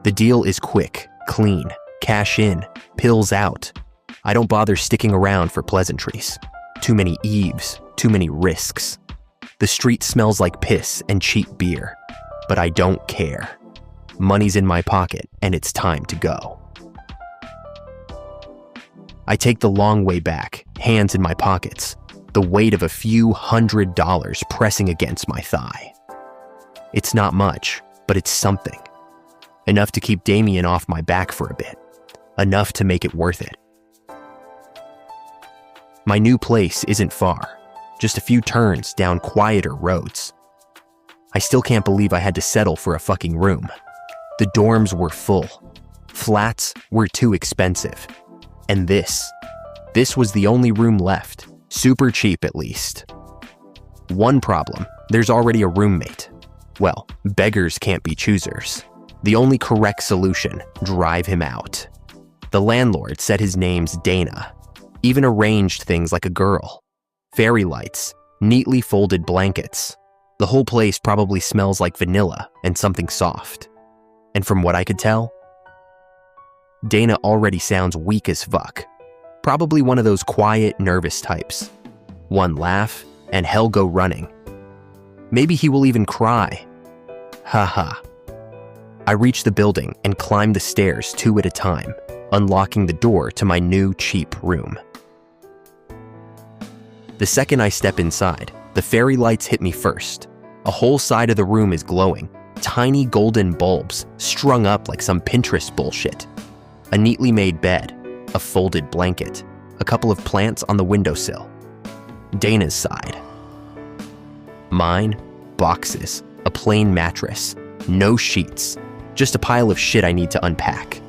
The deal is quick, clean, cash in, pills out. I don't bother sticking around for pleasantries. Too many eves, too many risks. The street smells like piss and cheap beer, but I don't care. Money's in my pocket and it's time to go. I take the long way back, hands in my pockets, the weight of a few $100s pressing against my thigh. It's not much, but it's something. Enough to keep Damien off my back for a bit. Enough to make it worth it. My new place isn't far, just a few turns down quieter roads. I still can't believe I had to settle for a fucking room. The dorms were full. Flats were too expensive. And this was the only room left, super cheap at least. One problem, there's already a roommate. Well, beggars can't be choosers. The only correct solution, drive him out. The landlord said his name's Dana, even arranged things like a girl. Fairy lights, neatly folded blankets. The whole place probably smells like vanilla and something soft. And from what I could tell, Dana already sounds weak as fuck. Probably one of those quiet, nervous types. One laugh, and hell go running. Maybe he will even cry. Haha. I reach the building and climb the stairs 2 at a time, unlocking the door to my new, cheap room. The second I step inside, the fairy lights hit me first. A whole side of the room is glowing, tiny golden bulbs strung up like some Pinterest bullshit. A neatly made bed, a folded blanket, a couple of plants on the windowsill. Dana's side. Mine, boxes, a plain mattress, no sheets, just a pile of shit I need to unpack.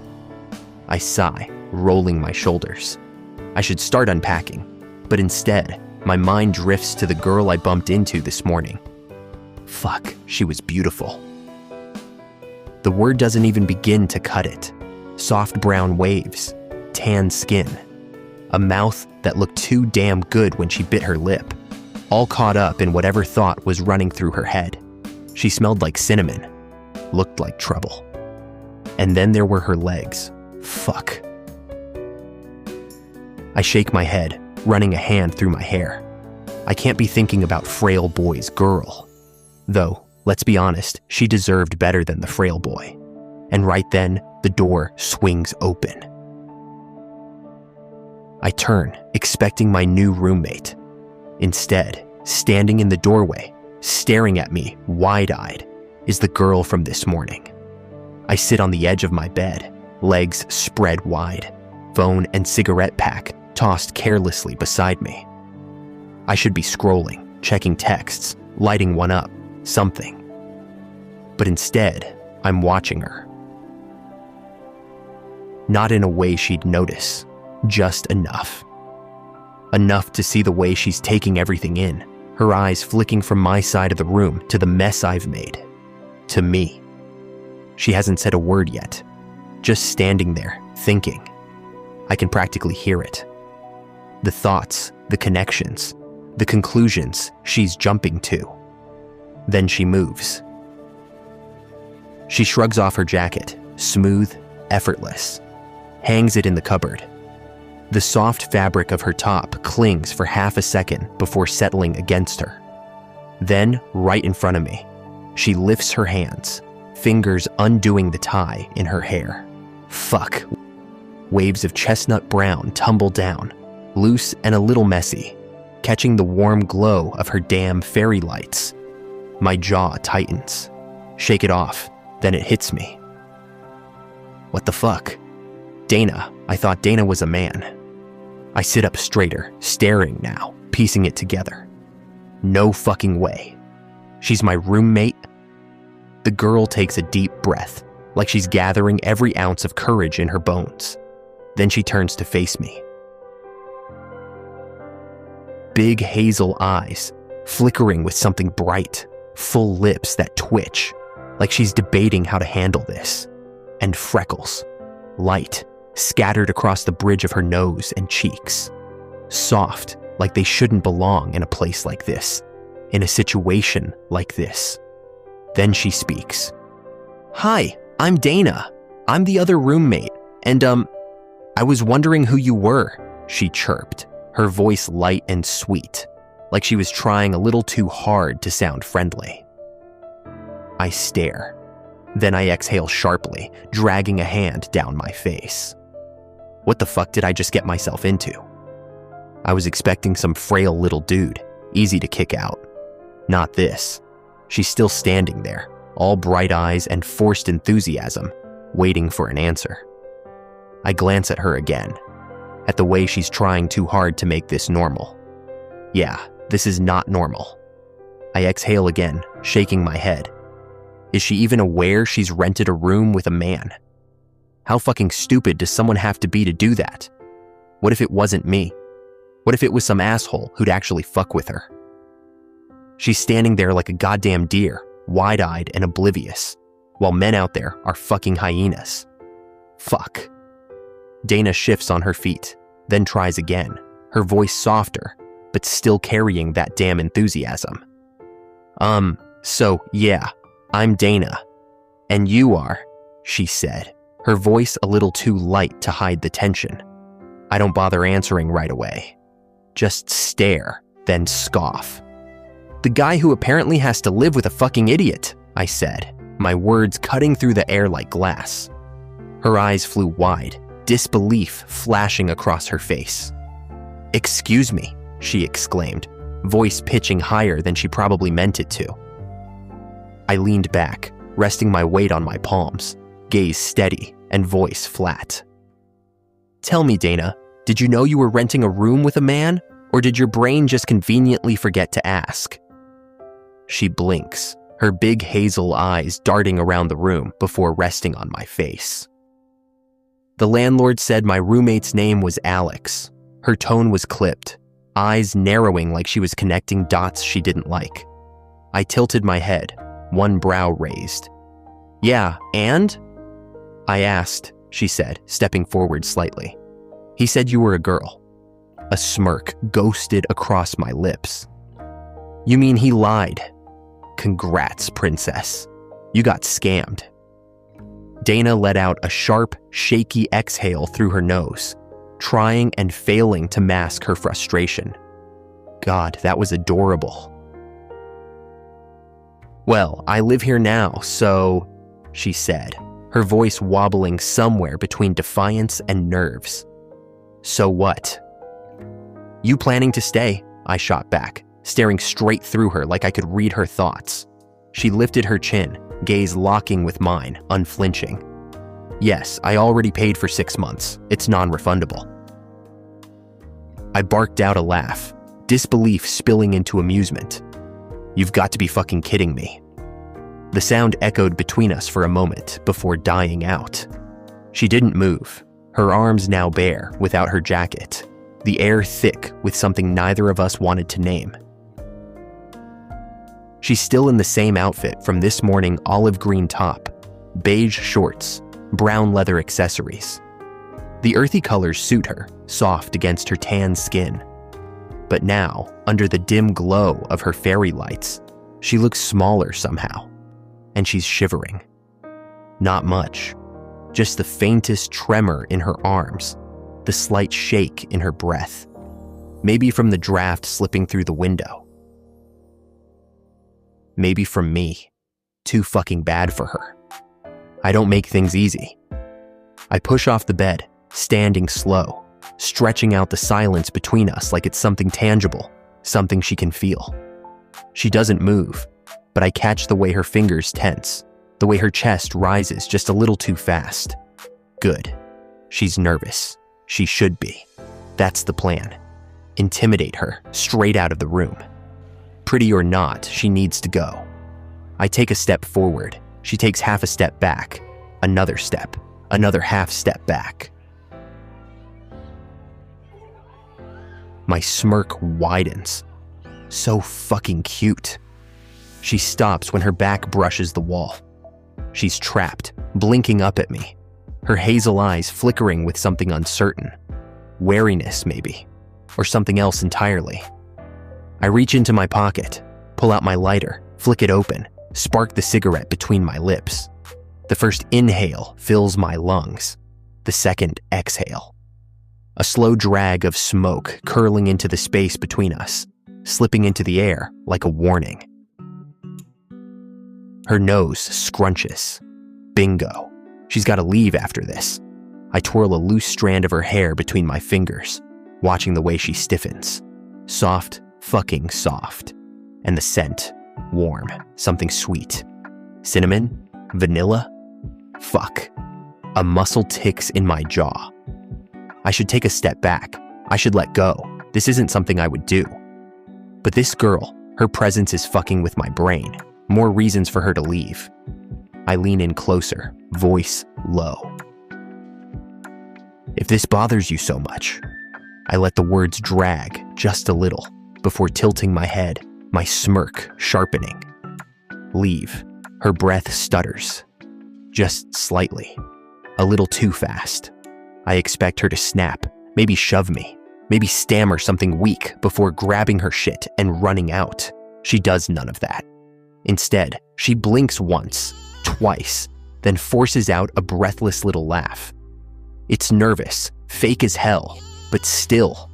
I sigh, rolling my shoulders. I should start unpacking, but instead, my mind drifts to the girl I bumped into this morning. Fuck, she was beautiful. The word doesn't even begin to cut it. Soft brown waves, tan skin, a mouth that looked too damn good when she bit her lip, all caught up in whatever thought was running through her head. She smelled like cinnamon, looked like trouble. And then there were her legs. Fuck. I shake my head, running a hand through my hair. I can't be thinking about frail boy's girl. Though, let's be honest, she deserved better than the frail boy. And right then, the door swings open. I turn, expecting my new roommate. Instead, standing in the doorway, staring at me wide-eyed, is the girl from this morning. I sit on the edge of my bed, legs spread wide, phone and cigarette pack tossed carelessly beside me. I should be scrolling, checking texts, lighting one up, something. But instead, I'm watching her. Not in a way she'd notice, just enough. Enough to see the way she's taking everything in, her eyes flicking from my side of the room to the mess I've made. To me. She hasn't said a word yet, just standing there, thinking. I can practically hear it. The thoughts, the connections, the conclusions she's jumping to. Then she moves. She shrugs off her jacket, smooth, effortless, hangs it in the cupboard. The soft fabric of her top clings for half a second before settling against her. Then, right in front of me, she lifts her hands, fingers undoing the tie in her hair. Fuck. Waves of chestnut brown tumble down, loose and a little messy, catching the warm glow of her damn fairy lights. My jaw tightens. Shake it off, then it hits me. What the fuck? Dana. I thought Dana was a man. I sit up straighter, staring now, piecing it together. No fucking way. She's my roommate? The girl takes a deep breath, like she's gathering every ounce of courage in her bones. Then she turns to face me. Big hazel eyes, flickering with something bright, full lips that twitch, like she's debating how to handle this. And freckles, light, scattered across the bridge of her nose and cheeks. Soft, like they shouldn't belong in a place like this, in a situation like this. Then she speaks. Hi, I'm Dana. I'm the other roommate, and I was wondering who you were, she chirped, her voice light and sweet, like she was trying a little too hard to sound friendly. I stare. Then I exhale sharply, dragging a hand down my face. What the fuck did I just get myself into? I was expecting some frail little dude, easy to kick out. Not this. She's still standing there, all bright eyes and forced enthusiasm, waiting for an answer. I glance at her again, at the way she's trying too hard to make this normal. Yeah, this is not normal. I exhale again, shaking my head. Is she even aware she's rented a room with a man? How fucking stupid does someone have to be to do that? What if it wasn't me? What if it was some asshole who'd actually fuck with her? She's standing there like a goddamn deer, wide-eyed and oblivious, while men out there are fucking hyenas. Fuck. Dana shifts on her feet, then tries again, her voice softer, but still carrying that damn enthusiasm. So yeah, I'm Dana. And you are, she said, her voice a little too light to hide the tension. I don't bother answering right away. Just stare, then scoff. The guy who apparently has to live with a fucking idiot, I said, my words cutting through the air like glass. Her eyes flew wide, disbelief flashing across her face. Excuse me, she exclaimed, voice pitching higher than she probably meant it to. I leaned back, resting my weight on my palms, gaze steady and voice flat. Tell me, Dana, did you know you were renting a room with a man, or did your brain just conveniently forget to ask? She blinks, her big hazel eyes darting around the room before resting on my face. The landlord said my roommate's name was Alex. Her tone was clipped, eyes narrowing like she was connecting dots she didn't like. I tilted my head, one brow raised. Yeah, and? I asked, she said, stepping forward slightly. He said you were a girl. A smirk ghosted across my lips. You mean he lied? Congrats, princess. You got scammed. Dana let out a sharp, shaky exhale through her nose, trying and failing to mask her frustration. God, that was adorable. Well, I live here now, so, she said, her voice wobbling somewhere between defiance and nerves. So what? You planning to stay? I shot back, staring straight through her like I could read her thoughts. She lifted her chin, gaze locking with mine, unflinching. Yes, I already paid for 6 months. It's non-refundable. I barked out a laugh, disbelief spilling into amusement. You've got to be fucking kidding me. The sound echoed between us for a moment before dying out. She didn't move, her arms now bare without her jacket, the air thick with something neither of us wanted to name. She's still in the same outfit from this morning, olive green top, beige shorts, brown leather accessories. The earthy colors suit her, soft against her tan skin. But now, under the dim glow of her fairy lights, she looks smaller somehow, and she's shivering. Not much, just the faintest tremor in her arms, the slight shake in her breath, maybe from the draft slipping through the window. Maybe from me, too fucking bad for her. I don't make things easy. I push off the bed, standing slow, stretching out the silence between us like it's something tangible, something she can feel. She doesn't move, but I catch the way her fingers tense, the way her chest rises just a little too fast. Good. She's nervous. She should be. That's the plan. Intimidate her, straight out of the room. Pretty or not, she needs to go. I take a step forward. She takes half a step back. Another step. Another half step back. My smirk widens. So fucking cute. She stops when her back brushes the wall. She's trapped, blinking up at me, her hazel eyes flickering with something uncertain. Wariness, maybe, or something else entirely. I reach into my pocket, pull out my lighter, flick it open, spark the cigarette between my lips. The first inhale fills my lungs. The second exhale. A slow drag of smoke curling into the space between us, slipping into the air like a warning. Her nose scrunches. Bingo. She's got to leave after this. I twirl a loose strand of her hair between my fingers, watching the way she stiffens. Soft, fucking soft. And the scent, warm, something sweet. Cinnamon? Vanilla? Fuck. A muscle ticks in my jaw. I should take a step back. I should let go. This isn't something I would do. But this girl, her presence is fucking with my brain. More reasons for her to leave. I lean in closer, voice low. If this bothers you so much, I let the words drag just a little before tilting my head, my smirk sharpening. Leave. Her breath stutters. Just slightly. A little too fast. I expect her to snap, maybe shove me, maybe stammer something weak before grabbing her shit and running out. She does none of that. Instead, she blinks once, twice, then forces out a breathless little laugh. It's nervous, fake as hell, but still,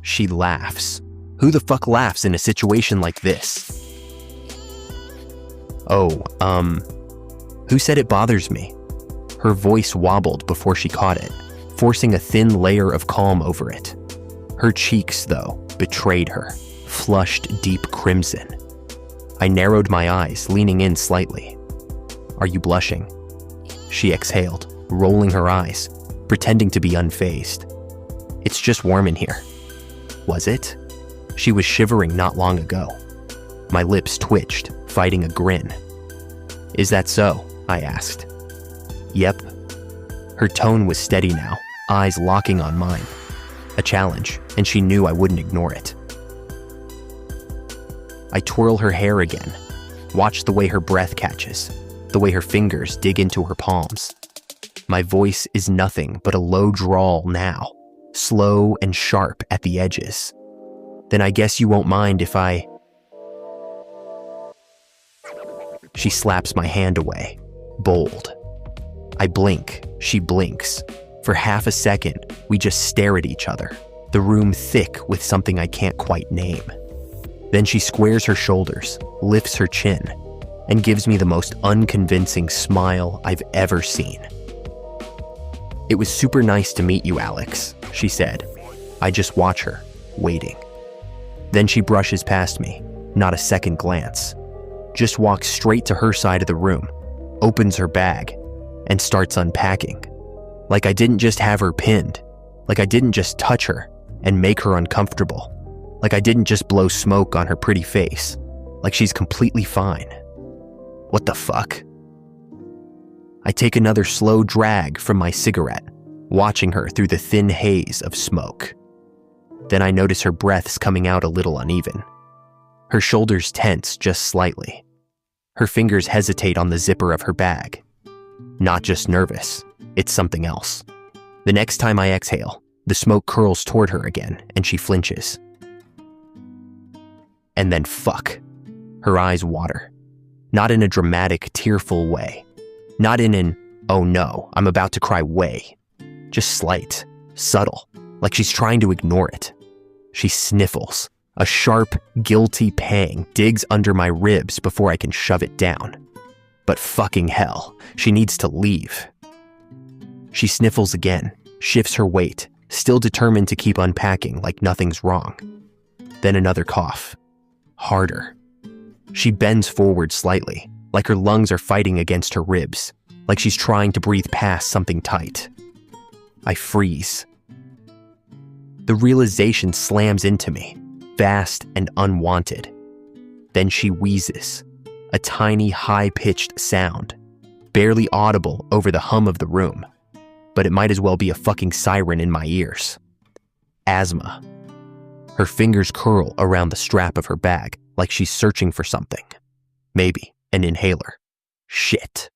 she laughs. Who the fuck laughs in a situation like this? Oh, who said it bothers me? Her voice wobbled before she caught it, forcing a thin layer of calm over it. Her cheeks, though, betrayed her, flushed deep crimson. I narrowed my eyes, leaning in slightly. Are you blushing? She exhaled, rolling her eyes, pretending to be unfazed. It's just warm in here. Was it? She was shivering not long ago. My lips twitched, fighting a grin. Is that so? I asked. Yep. Her tone was steady now, eyes locking on mine. A challenge, and she knew I wouldn't ignore it. I twirl her hair again, watch the way her breath catches, the way her fingers dig into her palms. My voice is nothing but a low drawl now, slow and sharp at the edges. Then I guess you won't mind if I... She slaps my hand away, bold. I blink, she blinks. For half a second, we just stare at each other, the room thick with something I can't quite name. Then she squares her shoulders, lifts her chin, and gives me the most unconvincing smile I've ever seen. It was super nice to meet you, Alex, she said. I just watch her, waiting. Then she brushes past me, not a second glance. Just walks straight to her side of the room, opens her bag, and starts unpacking. Like I didn't just have her pinned, like I didn't just touch her and make her uncomfortable, like I didn't just blow smoke on her pretty face, like she's completely fine. What the fuck? I take another slow drag from my cigarette, watching her through the thin haze of smoke. Then I notice her breath's coming out a little uneven. Her shoulders tense just slightly. Her fingers hesitate on the zipper of her bag. Not just nervous, it's something else. The next time I exhale, the smoke curls toward her again, and she flinches. And then fuck. Her eyes water. Not in a dramatic, tearful way. Not in an, oh no, I'm about to cry way. Just slight, subtle, like she's trying to ignore it. She sniffles. A sharp, guilty pang digs under my ribs before I can shove it down. But fucking hell, she needs to leave. She sniffles again, shifts her weight, still determined to keep unpacking like nothing's wrong. Then another cough. Harder. She bends forward slightly, like her lungs are fighting against her ribs, like she's trying to breathe past something tight. I freeze. The realization slams into me, vast and unwanted. Then she wheezes, a tiny, high-pitched sound, barely audible over the hum of the room, but it might as well be a fucking siren in my ears. Asthma. Her fingers curl around the strap of her bag like she's searching for something. Maybe an inhaler. Shit.